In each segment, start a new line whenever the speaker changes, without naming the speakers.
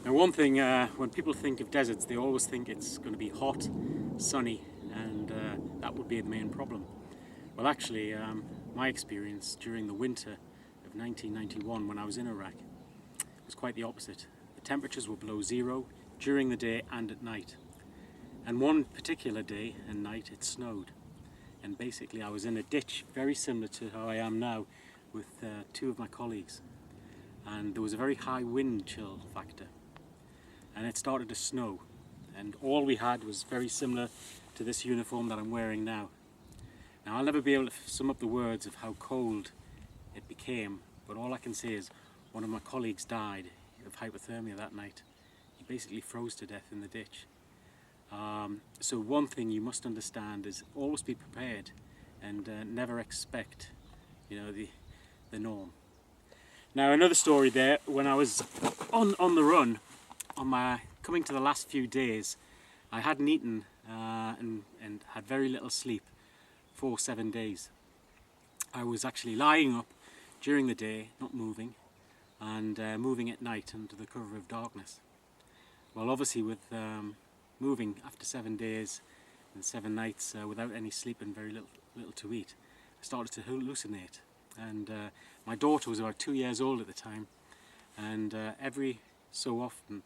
Now one thing, when people think of deserts, they always think it's going to be hot, sunny, and that would be the main problem. Well actually, my experience during the winter of 1991 when I was in Iraq was quite the opposite. The temperatures were below zero during the day and at night. And one particular day and night it snowed. And basically I was in a ditch very similar to how I am now with two of my colleagues. And there was a very high wind chill factor. And it started to snow. And all we had was very similar to this uniform that I'm wearing now. Now I'll never be able to sum up the words of how cold it became, but all I can say is one of my colleagues died of hypothermia that night. He basically froze to death in the ditch. So one thing you must understand is always be prepared and never expect, the norm. Now another story there, when I was on the run, coming to the last few days, I hadn't eaten and had very little sleep for 7 days. I was actually lying up during the day, not moving, and moving at night under the cover of darkness. Well, obviously with moving after 7 days and 7 nights without any sleep and very little to eat, I started to hallucinate. And my daughter was about 2 years old at the time, and every so often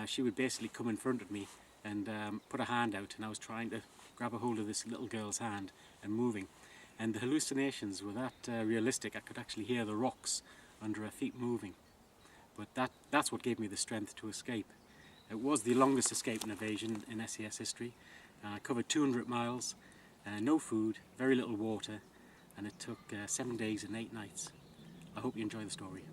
she would basically come in front of me and put a hand out, and I was trying to grab a hold of this little girl's hand and moving. And the hallucinations were that realistic. I could actually hear the rocks under her feet moving. But that's what gave me the strength to escape. It was the longest escape and evasion in SES history. I covered 200 miles, no food, very little water, and it took 7 days and 8 nights. I hope you enjoy the story.